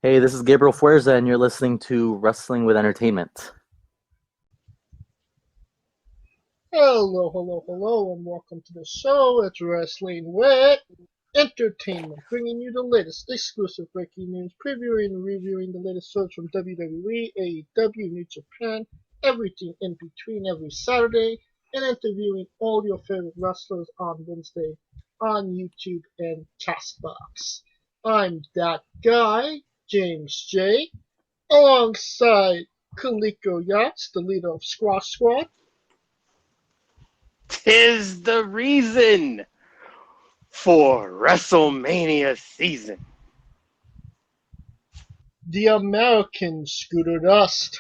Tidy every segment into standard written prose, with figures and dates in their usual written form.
Hey, this is Gabriel Fuerza, and you're listening to Wrestling with Entertainment. Hello, and welcome to the show. It's Wrestling with Entertainment, bringing you the latest exclusive breaking news, previewing and reviewing the latest shows from WWE, AEW, New Japan, everything in between every Saturday, and interviewing all your favorite wrestlers on Wednesday on YouTube and Castbox. I'm that guy, James J, alongside Kaliko Yachts, the leader of Squash Squad. 'Tis the reason for WrestleMania season. The American Scooter Dust.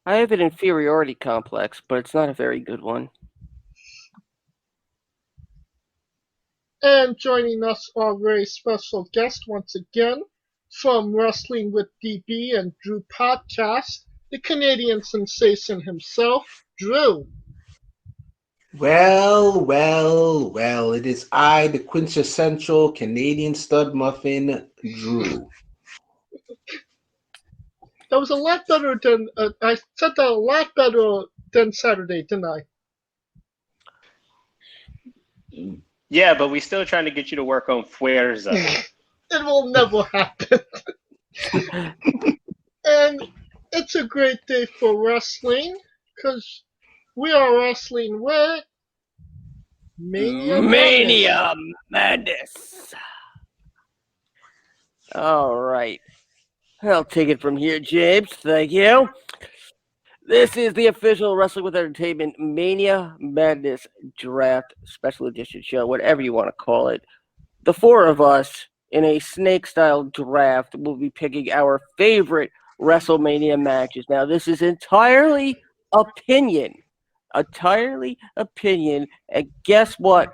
I have an inferiority complex, but it's not a very good one. And joining us, our very special guest once again from Wrestling with DB and Drew podcast, the Canadian sensation himself, Drew. Well, it is I, the quintessential Canadian stud muffin, Drew. That was a lot better than, I said that a lot better than Saturday, didn't I? Yeah, but we're still trying to get you to work on Fuerza. It will never happen. And it's a great day for wrestling, because we are wrestling with Mania Madness. All right. I'll take it from here, James. Thank you. This is the official Wrestling with Entertainment Mania Madness Draft Special Edition show, whatever you want to call it. The four of us in a snake-style draft will be picking our favorite WrestleMania matches. Now, this is entirely opinion. And guess what?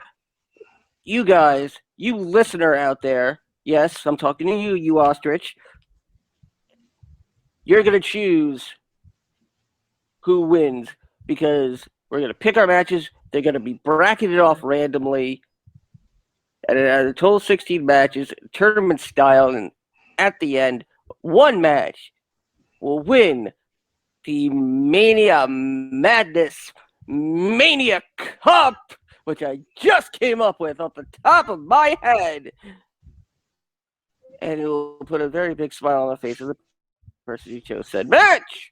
You guys, you listener out there, yes, I'm talking to you, you ostrich. You're going to choose who wins because we're going to pick our matches. They're going to be bracketed off randomly at a total of 16 matches, tournament style, and at the end, one match will win the Mania Madness Mania Cup, which I just came up with off the top of my head. And it will put a very big smile on the face of the person who chose said match.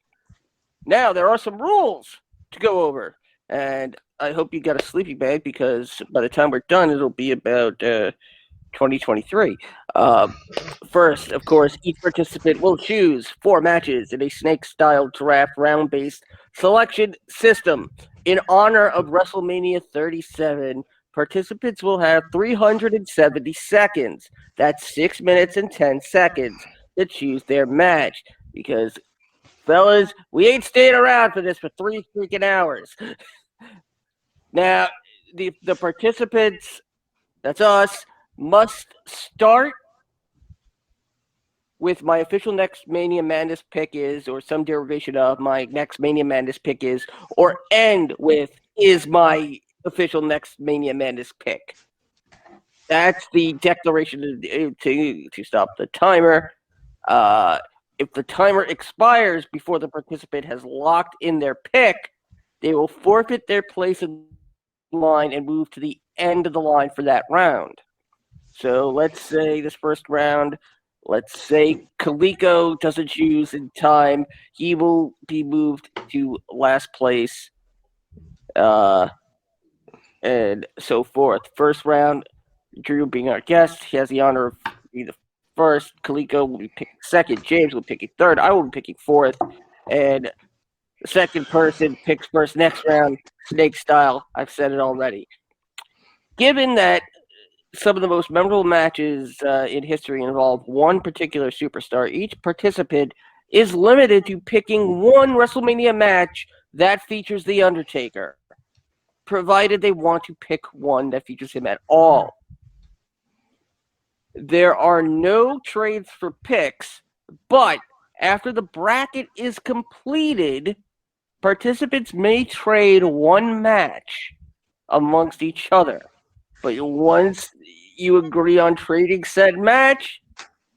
Now, there are some rules to go over, and I hope you got a sleeping bag because by the time we're done, it'll be about 2023. First, of course, each participant will choose 4 matches in a snake-style draft round-based selection system. In honor of WrestleMania 37, participants will have 370 seconds. That's 6 minutes and 10 seconds to choose their match because, fellas, we ain't staying around for this for 3 freaking hours. Now, the participants, that's us, must start with my official next Mania Madness pick is, or some derivation of my next Mania Madness pick is, or end with is my official next Mania Madness pick. That's the declaration to stop the timer. If the timer expires before the participant has locked in their pick, they will forfeit their place in line and move to the end of the line for that round. So let's say this first round, let's say Kaliko doesn't choose in time. He will be moved to last place, and so forth. First round, Drew being our guest, he has the honor of being the first. Kaliko will be picking second. James will be picking third. I will be picking fourth. And the second person picks first next round, snake style. I've said it already. Given that some of the most memorable matches in history involve one particular superstar, each participant is limited to picking one WrestleMania match that features The Undertaker, provided they want to pick one that features him at all. There are no trades for picks, but after the bracket is completed, participants may trade one match amongst each other. But once you agree on trading said match,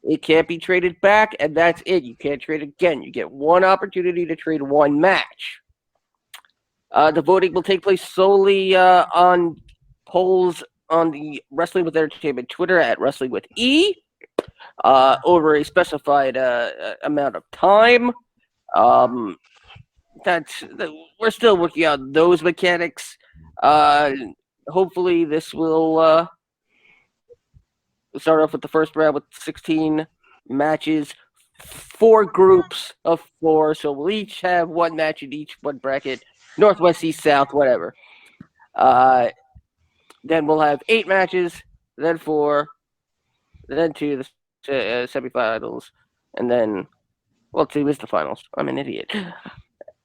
it can't be traded back, and that's it. You can't trade again. You get one opportunity to trade one match. The voting will take place solely on polls on the Wrestling with Entertainment Twitter at Wrestling with E over a specified amount of time. We're still working out those mechanics. Hopefully, this will start off with the first round with 16 matches, 4 groups of 4. So we'll each have one match in each one bracket, Northwest, East, South, whatever. Then we'll have 8 matches, then 4, then 2 the semifinals, and then 2 is the finals. I'm an idiot.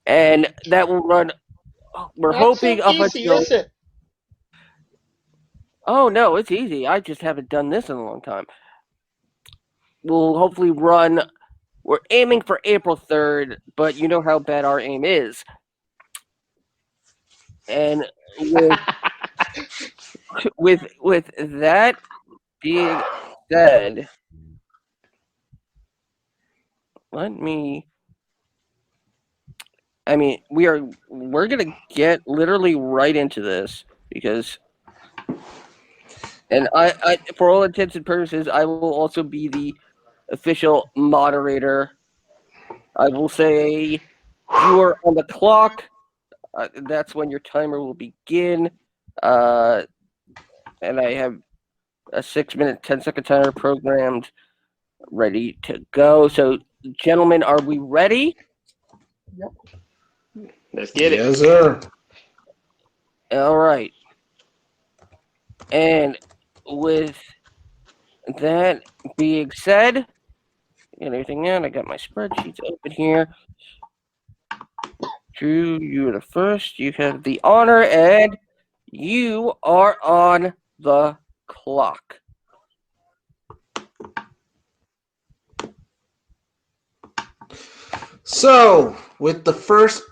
And that will run. We're Not hoping so up easy, until. is it? Oh no, it's easy. I just haven't done this in a long time. We'll hopefully run. We're aiming for April 3rd, but you know how bad our aim is. And with that being said, we're gonna get literally right into this because, and I for all intents and purposes, I will also be the official moderator. I will say you are on the clock. That's when your timer will begin. And I have a 6-minute, 10-second timer programmed, ready to go. So, gentlemen, are we ready? Yep. Let's get it. Yes, sir. All right. And with that being said, get everything out. I got my spreadsheets open here. Drew, you're the first. You have the honor, and you are on the clock. So, with the first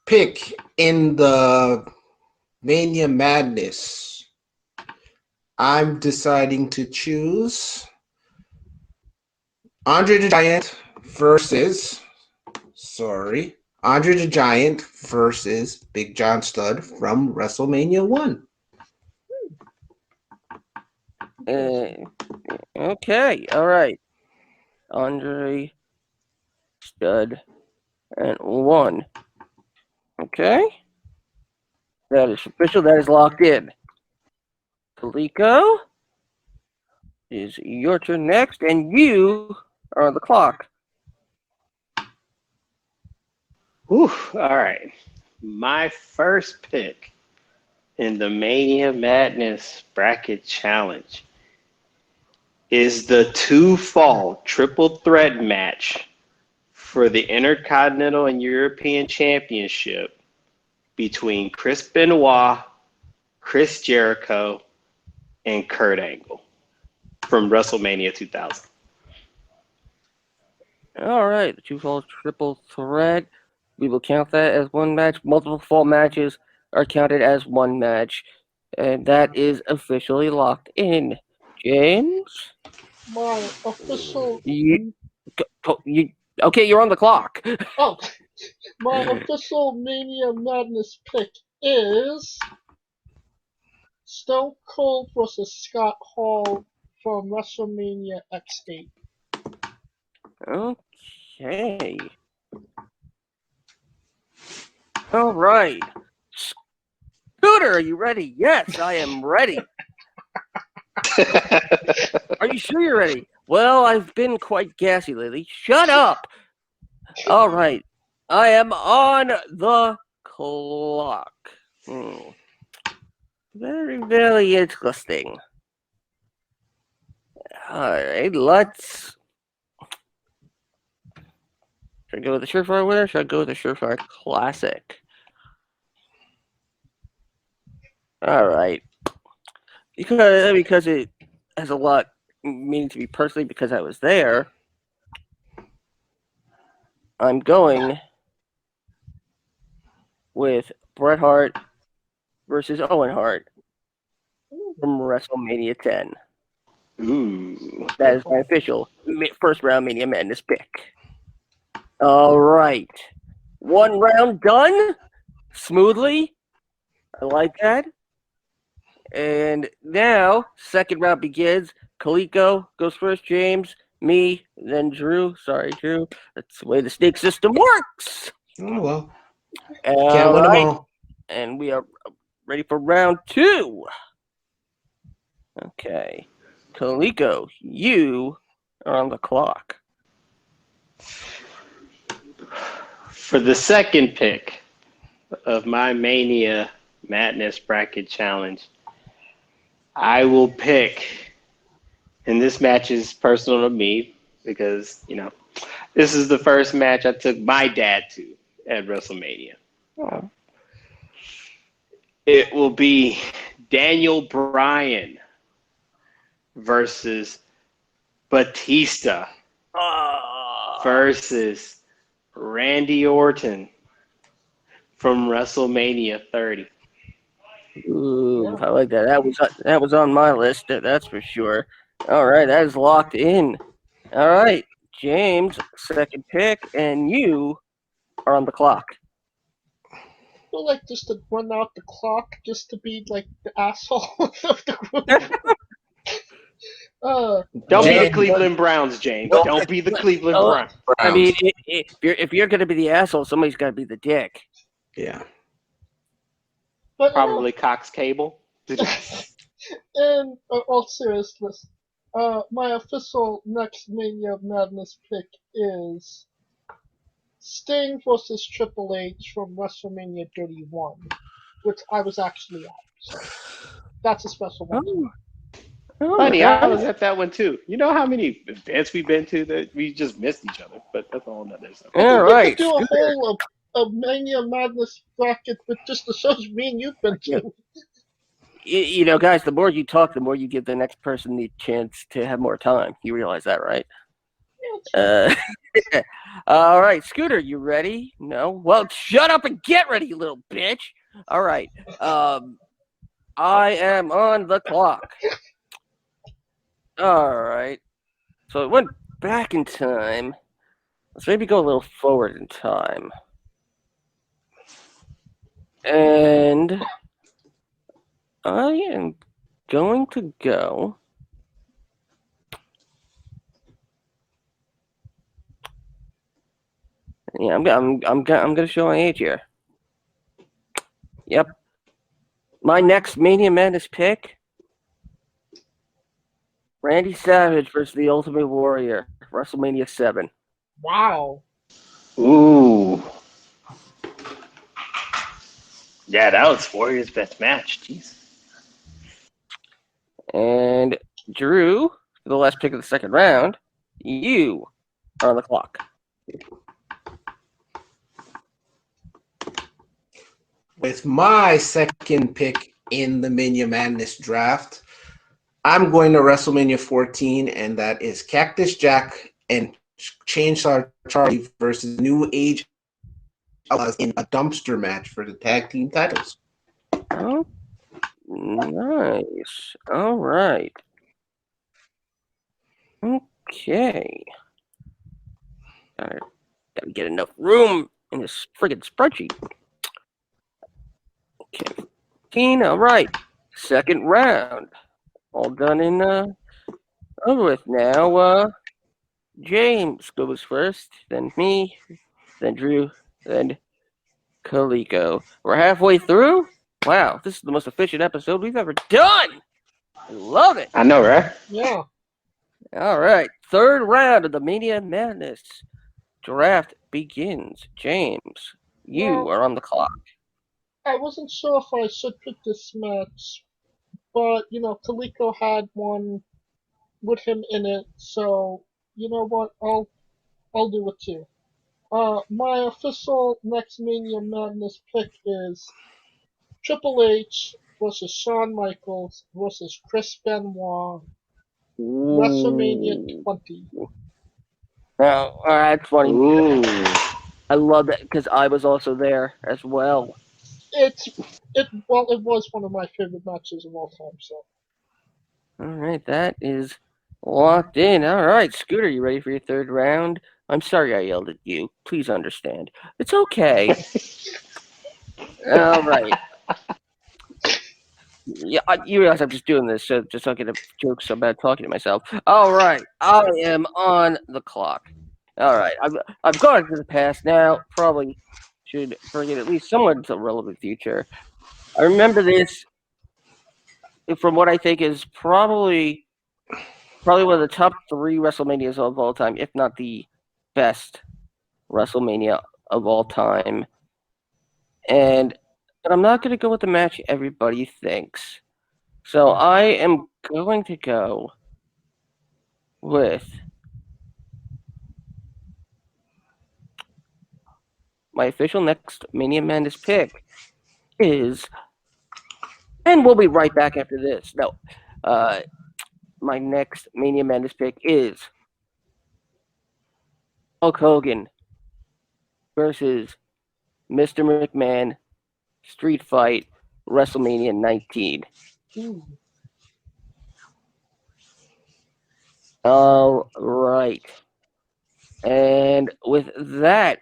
pick in the Mania Madness, I'm deciding to choose Andre the Giant versus Big John Studd from WrestleMania 1. Okay, all right. Andre, Studd, and 1. Okay. That is official. That is locked in. Kaliko, is your turn next, and you are on the clock. Whew, all right. My first pick in the Mania Madness Bracket Challenge is the 2-fall triple threat match for the Intercontinental and European Championship between Chris Benoit, Chris Jericho, and Kurt Angle from WrestleMania 2000. All right, the 2-fall triple threat. We will count that as one match. Multiple fall matches are counted as one match. And that is officially locked in. James? My official. Okay, you're on the clock. Oh, my official Mania Madness pick is Stone Cold versus Scott Hall from WrestleMania X8. Okay. All right. Scooter, are you ready? Yes, I am ready. Are you sure you're ready? Well, I've been quite gassy lately. Shut up. All right. I am on the clock. Very, very interesting. All right, let's. Should I go with the Surefire winner? Should I go with the Surefire Classic? All right. Because it has a lot meaning to me personally because I was there, I'm going with Bret Hart versus Owen Hart from WrestleMania 10. Ooh. That is my official first round Mania Madness pick. All right. One round done smoothly. I like that. And now, second round begins. Kaliko goes first, James, me, then Drew. Sorry, Drew. That's the way the snake system works. Oh, well. All Can't win them right. all. And we are ready for round two. Okay. Kaliko, you are on the clock. For the second pick of my Mania Madness Bracket Challenge, I will pick, and this match is personal to me because, this is the first match I took my dad to at WrestleMania. Oh. It will be Daniel Bryan versus Batista versus Randy Orton from WrestleMania 30. Ooh, I like that. That was on my list. That's for sure. All right, that is locked in. All right, James, second pick, and you are on the clock. I feel like just to run out the clock, just to be like the asshole of the group. Don't be the James, Cleveland Browns, James. Don't be the Cleveland Browns. I mean, if you're gonna be the asshole, somebody's got to be the dick. Yeah. But, Probably Cox Cable. in all seriousness, my official next Mania Madness pick is Sting versus Triple H from WrestleMania 31, which I was actually at. So that's a special one. Funny, I was at that one too. You know how many events we've been to that we just missed each other, but that's all another stuff. All We right, could do a whole Mania Madness bracket with just the shows me and you've been to. Guys, the more you talk, the more you give the next person the chance to have more time. You realize that, right? All right, Scooter, you ready? No? Well, shut up and get ready, you little bitch. All right. I am on the clock. All right. So it went back in time. Let's maybe go a little forward in time. And I am going to go. Yeah, I'm gonna show my age here. Yep. My next Mania Madness pick: Randy Savage versus the Ultimate Warrior, WrestleMania 7. Wow. Ooh. Yeah, that was Warrior's best match. Jeez. And Drew, the last pick of the second round, you are on the clock. With my second pick in the Mania Madness draft, I'm going to WrestleMania 14, and that is Cactus Jack and Chainsaw Charlie versus New Age in a dumpster match for the tag team titles. Oh, nice. All right. Okay. Gotta get enough room in this friggin' spreadsheet. Okay. 15, all right. Second round. All done and over with now. James goes first, then me, then Drew, then Kaliko. We're halfway through. Wow, this is the most efficient episode we've ever done. I love it. I know, right? Yeah. All right, third round of the Mania Madness draft begins. James, you are on the clock. I wasn't sure if I should pick this match, but Kaliko had one with him in it, so you know what? I'll do it too. My official next Mania Madness pick is Triple H versus Shawn Michaels versus Chris Benoit, WrestleMania 20. Now, that's funny. Ooh. I love that because I was also there as well. It was one of my favorite matches of all time. So All right, that is locked in. All right, Scooter, you ready for your third round? I'm sorry I yelled at you. Please understand. It's okay. All right. Yeah, you realize I'm just doing this so just don't get jokes about talking to myself. All right, I am on the clock. All right, I've gone into the past now. Probably should bring it at least somewhat into the relevant future. I remember this from what I think is probably one of the top 3 WrestleManias of all time, if not the best WrestleMania of all time. But I'm not going to go with the match everybody thinks. So I am going to go with my official next Mania Madness pick is, and we'll be right back after this. No, my next Mania Madness pick is Hulk Hogan versus Mr. McMahon Street Fight WrestleMania 19. Ooh. All right. And with that,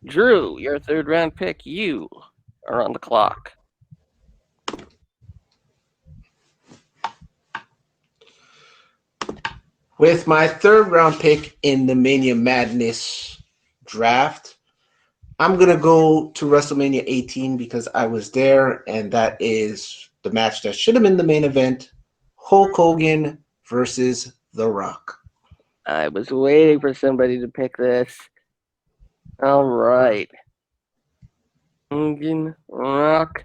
Drew, your third round pick, you are on the clock. With my third round pick in the Mania Madness draft, I'm going to go to WrestleMania 18 because I was there, and that is the match that should have been the main event, Hulk Hogan versus The Rock. I was waiting for somebody to pick this. All right. Hogan, Rock.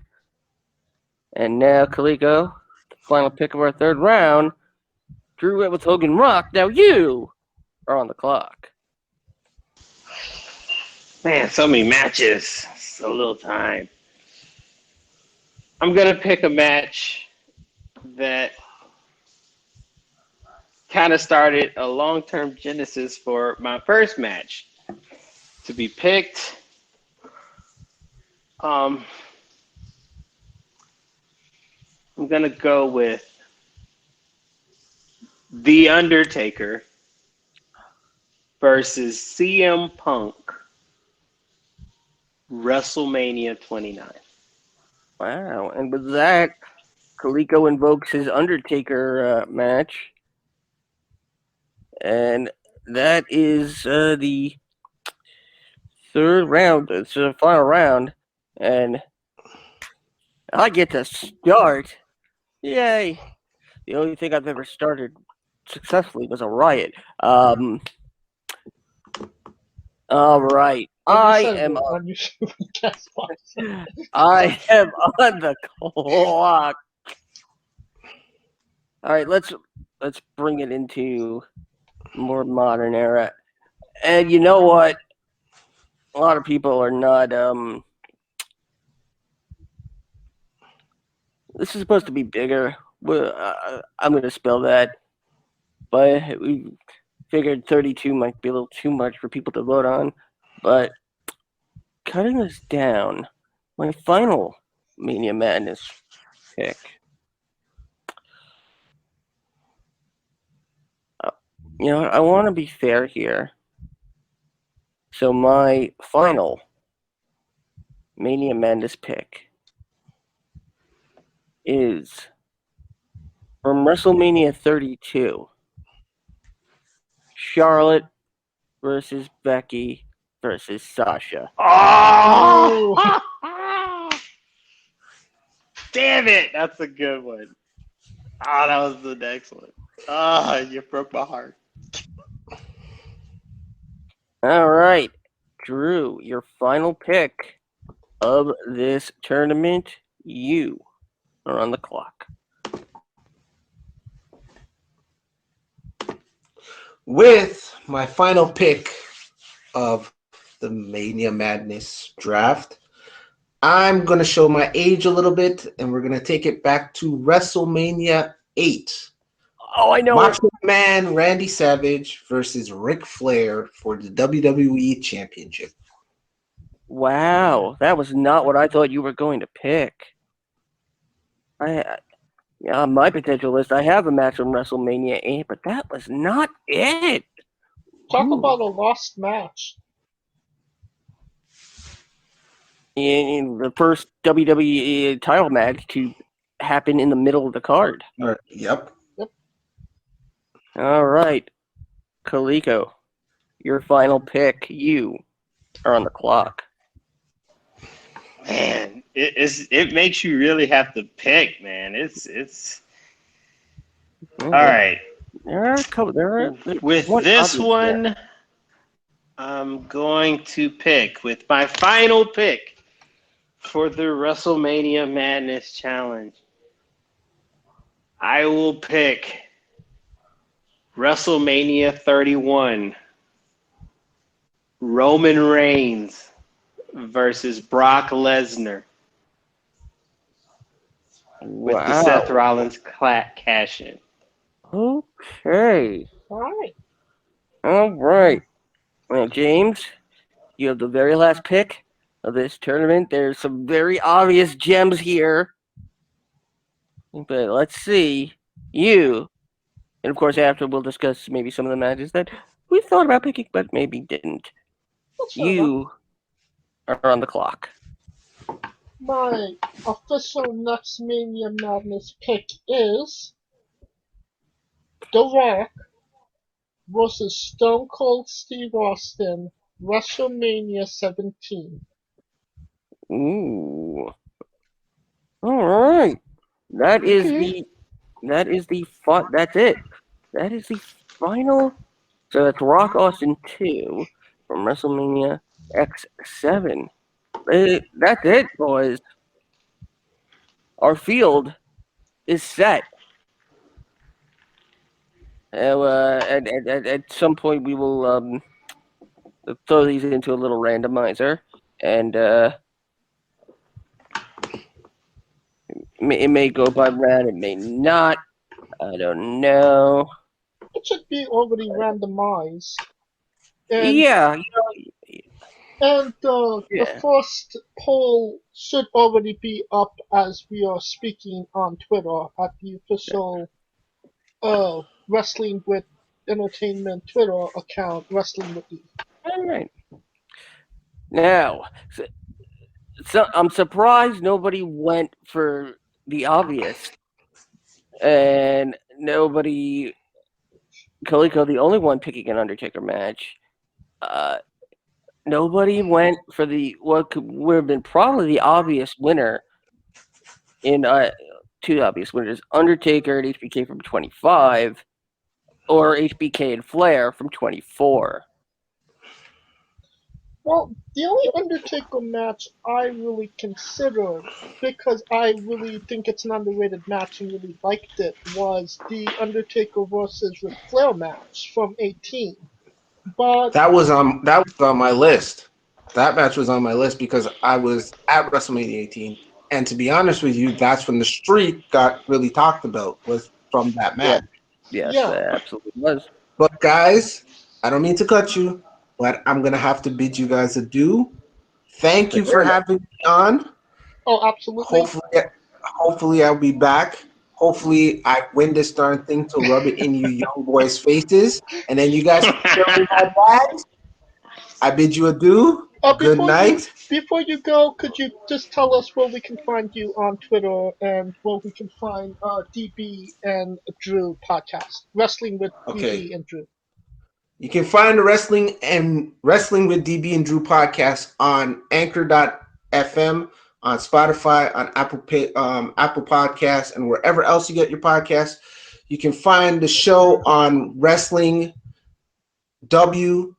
And now, Kaliko, the final pick of our third round. Drew went with Hogan Rock. Now you are on the clock. Man, so many matches. So little time. I'm going to pick a match that kind of started a long-term genesis for my first match to be picked. I'm going to go with The Undertaker versus CM Punk, WrestleMania 29. Wow. And with that, Kaliko invokes his Undertaker match. And that is the third round. It's the final round. And I get to start. Yay. The only thing I've ever started successfully was a riot. All right. I am on the clock. All right, let's bring it into more modern era. And you know what? A lot of people are not this is supposed to be bigger. I'm going to spell that. But we figured 32 might be a little too much for people to vote on. But cutting this down, my final Mania Madness pick. You know, I want to be fair here. So my final Mania Madness pick is from WrestleMania 32. Charlotte versus Becky versus Sasha. Oh! Damn it! That's a good one. Oh, that was the next one. Oh, you broke my heart. All right, Drew, your final pick of this tournament. You are on the clock. With my final pick of the Mania Madness draft, I'm going to show my age a little bit, and we're going to take it back to WrestleMania 8. Oh, I know. Macho Man Randy Savage versus Ric Flair for the WWE Championship. Wow, that was not what I thought you were going to pick. Yeah, on my potential list, I have a match from WrestleMania 8, but that was not it. Talk Ooh. about a lost match. In the first WWE title match to happen in the middle of the card. Yep. All right, Kaliko, your final pick. You are on the clock. Man, it makes you really have to pick, man. It's all right. With this one, I'm going to pick with my final pick for the WrestleMania Madness Challenge. I will pick WrestleMania 31, Roman Reigns versus Brock Lesnar with the Seth Rollins cash-in. Okay. Alright. All right. Well, James, you have the very last pick of this tournament. There's some very obvious gems here. But let's see. You, and of course, after we'll discuss maybe some of the matches that we thought about picking, but maybe didn't. You are on the clock. My official next Mania Madness pick is The Rock versus Stone Cold Steve Austin, WrestleMania 17. Ooh. All right. That's it. That is the final. So that's Rock Austin 2 from WrestleMania X7. That's it, boys. Our field is set. At some point, we will throw these into a little randomizer, and it may go by round, it may not. I don't know. It should be already randomized. And, And the first poll should already be up as we are speaking on Twitter at the official Wrestling with Entertainment Twitter account, Wrestling with E. All right. Now, so I'm surprised nobody went for the obvious, and nobody. Kaliko, the only one picking an Undertaker match. Nobody went for what would have been probably the obvious winner in two obvious winners: Undertaker and HBK from 25, or HBK and Flair from 24. Well, the only Undertaker match I really considered, because I really think it's an underrated match and really liked it, was the Undertaker versus Ric Flair match from 18. But that was on my list. That match was on my list because I was at WrestleMania 18, and to be honest with you, that's when the streak got really talked about, was from that match. Yes, it absolutely was. But guys, I don't mean to cut you, but I'm gonna have to bid you guys adieu. Thank you for having me on. Oh, absolutely. Hopefully I'll be back. Hopefully I win this darn thing to rub it in you young boys' faces, and then you guys can show me my bags. I bid you adieu. Good night. Before you go, could you just tell us where we can find you on Twitter and where we can find DB and Drew podcast, Wrestling with DB and Drew? You can find the Wrestling with DB and Drew podcast on Anchor.fm, on Spotify, on Apple Podcasts, and wherever else you get your podcasts. You can find the show on Wrestling WDB_D.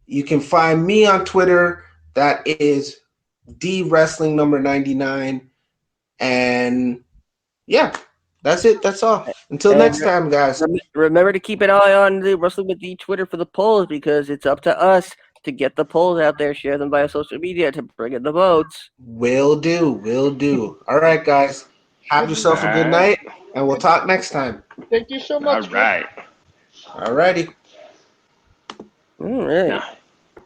You can find me on Twitter. That is DWrestling number 99. And yeah, that's it. That's all. Until next time, guys. Remember to keep an eye on the Wrestling with D Twitter for the polls, because it's up to us to get the polls out there, share them via social media to bring in the votes. Will do. All right, guys. Have yourself a good night, and we'll talk next time. Thank you so much. All right. All righty. All right.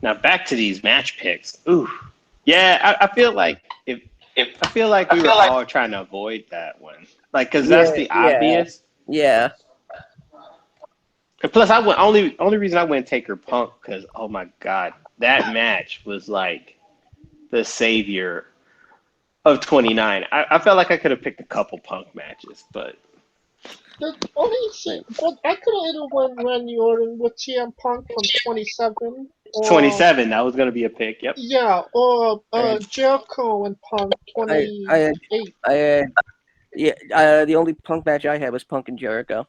Now back to these match picks. Ooh. Yeah, I feel like if I feel like we were all trying to avoid that one, like because that's the obvious. Yeah. And plus, I went only reason I went Taker Punk because oh my god, that match was like the savior of 29. I felt like I could have picked a couple Punk matches, but The only thing, but I could have either went Randy Orton with CM Punk from 27, or 27 that was gonna be a pick. Yep. yeah, or And Jericho and Punk I 28. had the only Punk match I had was Punk and Jericho.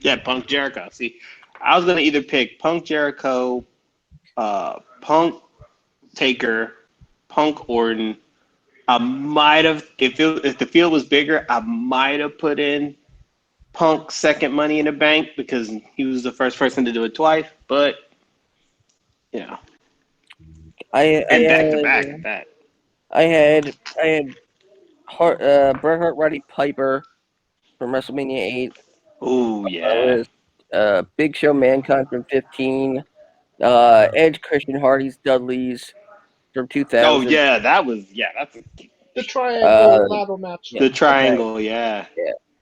Yeah, Punk Jericho. See, I was gonna either pick Punk Jericho, Punk Taker, Punk Orton. I might have if the field was bigger, I might have put in Punk's second Money in the Bank because he was the first person to do it twice. But you know, and back to back at that. I had Bret Hart, Roddy Piper from WrestleMania 8. Oh yeah. Big Show, Mankind from 15. Edge, Christian, Hardy's, Dudley's from 2000. Oh yeah, that's The triangle ladder match. the triangle. Yeah.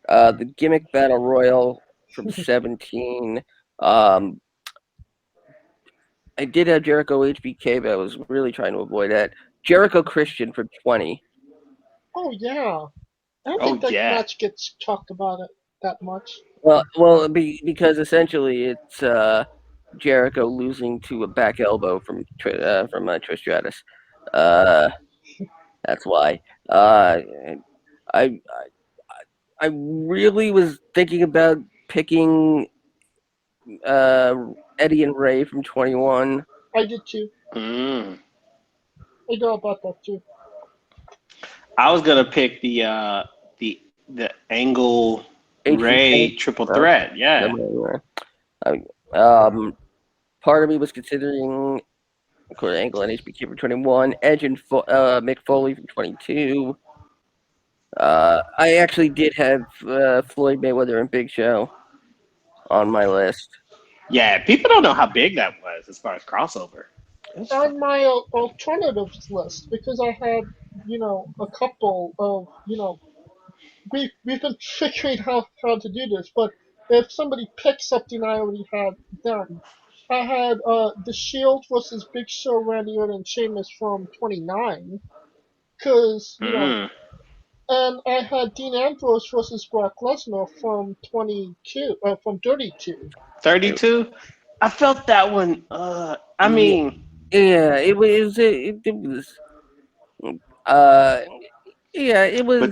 The Gimmick Battle Royal from 17. I did have Jericho HBK, but I was really trying to avoid that. Jericho Christian from 20. Oh yeah, I don't think that match gets talked about it that much. Well, because essentially it's Jericho losing to a back elbow from Trish Stratus. That's why. I really was thinking about picking Eddie and Ray from 21. I did too. I know about that too. I was gonna pick the Angle Ray triple threat. Yeah. Part of me was considering, of course, Angle and HBK from 21, Edge and Mick Foley from 22. I actually did have Floyd Mayweather and Big Show on my list. Yeah, people don't know how big that was as far as crossover. On my alternatives list, because I had, a couple of, we've been figuring how to do this, but if somebody picks something I already had done, I had The Shield versus Big Show, Randy Orton, and Sheamus from 29, because, and I had Dean Ambrose versus Brock Lesnar from 22, from 32. 32? I felt that one, I mean... Yeah, it was... But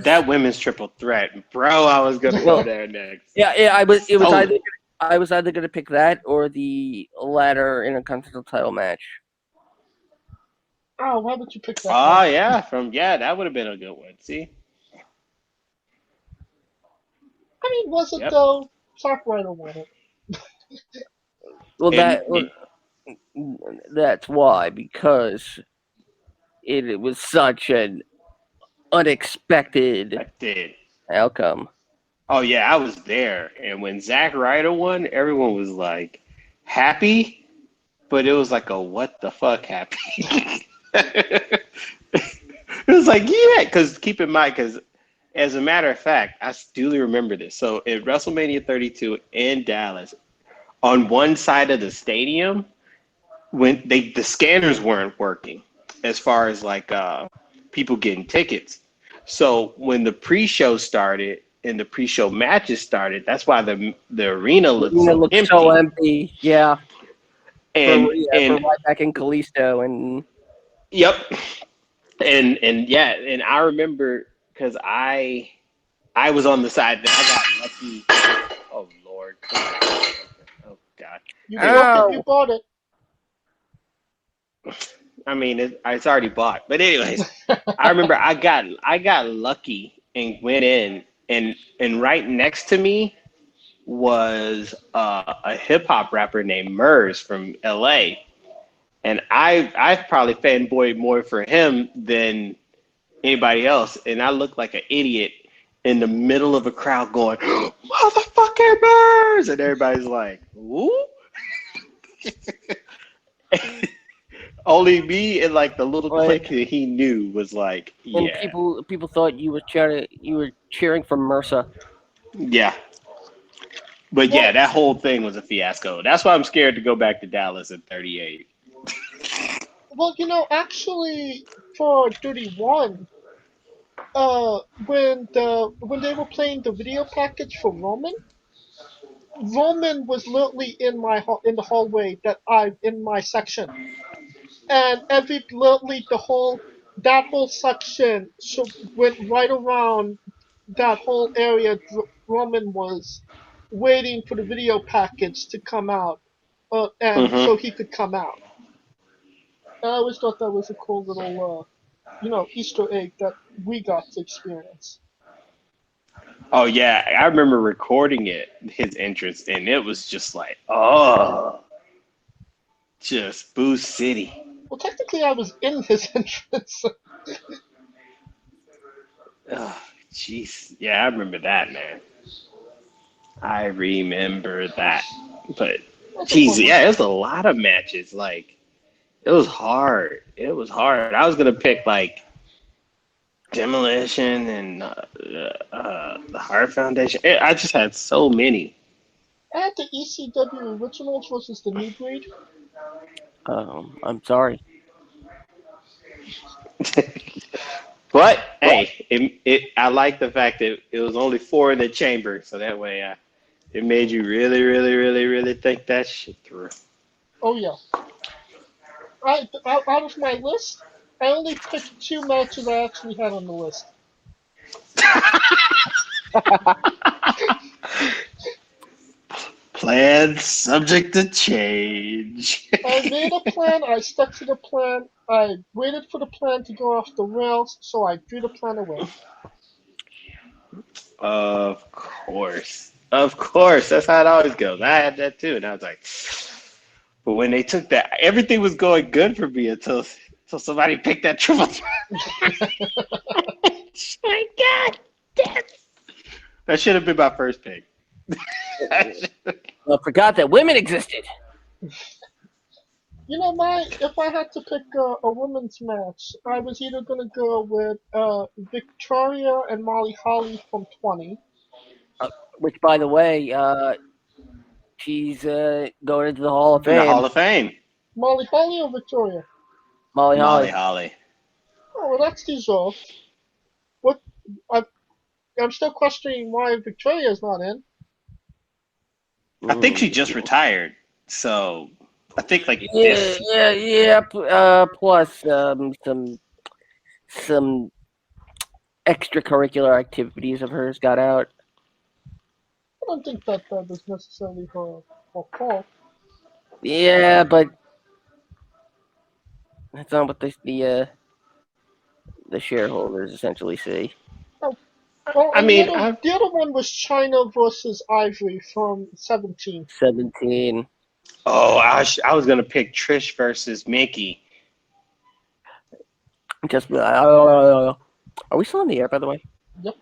that women's triple threat, bro, I was gonna go there next. Yeah, I was either gonna pick that or the ladder Intercontinental title match. Oh, why would you pick that? Oh yeah, that would have been a good one. See, I mean, was it though? Zack Ryder won it. Well, that's why, because it was such an unexpected outcome. Oh yeah, I was there, and when Zack Ryder won, everyone was like happy, but it was like a what the fuck happy. It was like because keep in mind, because as a matter of fact, I duly remember this. So at WrestleMania 32 in Dallas, on one side of the stadium, when the scanners weren't working, as far as like people getting tickets. So when the pre-show started and the pre-show matches started, that's why the arena looked so empty. Yeah. And for right back in Kalisto and. Yep. And I remember because I was on the side that I got lucky. Oh Lord. Oh God. You bought it. I mean, it's already bought. But anyways, I remember I got lucky and went in, and right next to me was a hip hop rapper named Murs from LA, and I probably fanboyed more for him than anybody else, and I looked like an idiot in the middle of a crowd going, "Motherfucking Murs!" and everybody's like, "Ooh." Only me and like the little Right. clique that he knew was like, And yeah, people thought you were cheering for Mercer. yeah. But yeah, that whole thing was a fiasco. That's why I'm scared to go back to Dallas at 38. Well, actually, for 31, when they were playing the video package for Roman was literally in the hallway in my section, and literally that whole section went right around that whole area. Roman was waiting for the video package to come out, and Mm-hmm. so he could come out. And I always thought that was a cool little, Easter egg that we got to experience. Oh yeah, I remember recording his entrance, and it was just like, oh, just Boo City. Well, technically, I was in his entrance. Oh, jeez. Yeah, I remember that, man. I remember that. But, jeez, yeah, it was a lot of matches. Like, it was hard. It was hard. I was going to pick, like, Demolition and the Heart Foundation. I just had so many. I had the ECW Originals versus the New Breed. I'm sorry. But, hey, I like the fact that it was only 4 in the chamber. So that way it made you really, really, really, really think that shit through. Oh, yeah. Out of my list, I only picked 2 matches I actually had on the list. Plan subject to change. I made a plan, I stuck to the plan, I waited for the plan to go off the rails, so I threw the plan away. Of course. Of course. That's how it always goes. I had that too. And I was like, but when they took that, everything was going good for me until somebody picked that triple threat. My God. Damn. That should have been my first pick. I forgot that women existed. If I had to pick a women's match, I was either going to go with Victoria and Molly Holly from 20. Which, by the way, she's going into the Hall of In the Fame. Hall of Fame. Molly Holly or Victoria? Molly Holly. Holly. Oh, well, that's deserved. I'm still questioning why Victoria's not in. I think she just retired. So I think like Yeah. Plus some extracurricular activities of hers got out. I don't think that was necessarily her fault. Yeah, but that's not what the shareholders essentially see. Well, I mean, the other one was China versus Ivory from 17. 17. Oh, I was gonna pick Trish versus Mickey. Just are we still in the air, by the way? Yep.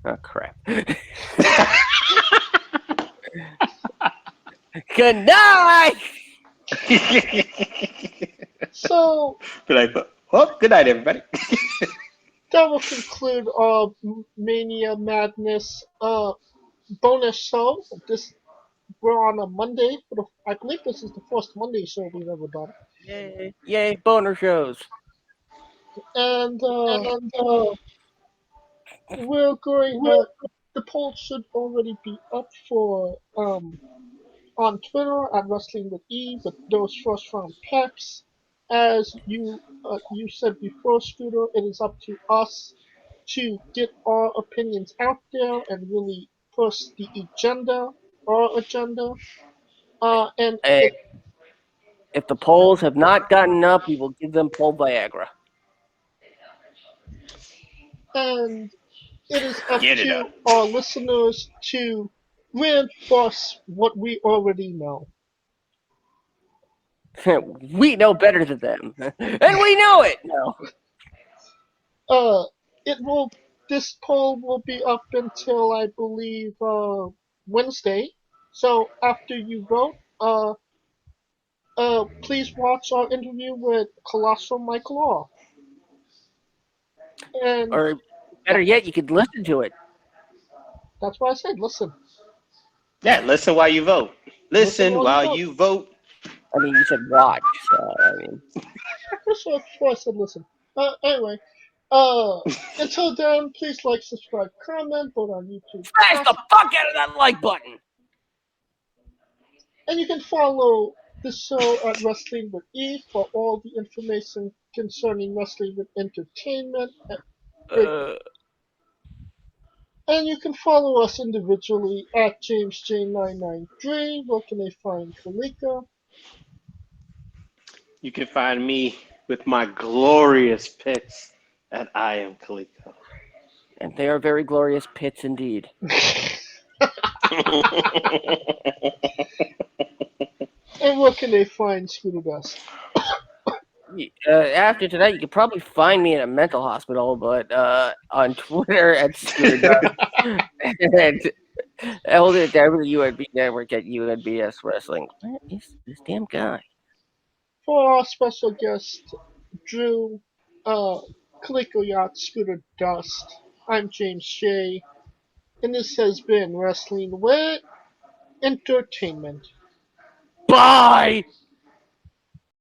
Oh crap. Good night. So. Good night, everybody. That will conclude our Mania Madness bonus show. We're on a Monday. I believe this is the first Monday show we've ever done. Yay, boner shows. And we're going. The poll should already be up for on Twitter at Wrestling with E with those first round picks. As you said before, Scooter, it is up to us to get our opinions out there and really push our agenda. And if the polls have not gotten up, we will give them poll Viagra. And it is up to our listeners to reinforce what we already know. We know better than them, and we know it. No. This poll will be up until I believe Wednesday. So after you vote, please watch our interview with Colossal Michael Law. And Or better yet, you could listen to it. that's what I said. Listen. Yeah, listen while you vote. Listen while you vote. I mean, you said watch, so I mean. That's why I said listen. Anyway, until then, please like, subscribe, comment, vote on YouTube. Smash the fuck out of that like button! And you can follow the show at Wrestling with E for all the information concerning wrestling with entertainment. And you can follow us individually at JamesJ993. Where can they find Kalika? You can find me with my glorious picks at I Am Kaliko. And they are very glorious pits indeed. And where can they find Scooter Dust? After tonight, you could probably find me in a mental hospital, but on Twitter at Scooter Dust. And hold it down with the UNB network at UNBS Wrestling. Where is this damn guy? For our special guest, Drew, Kaliko Yacht, Scooter Dust, I'm James Shea, and this has been Wrestling with Entertainment. Bye!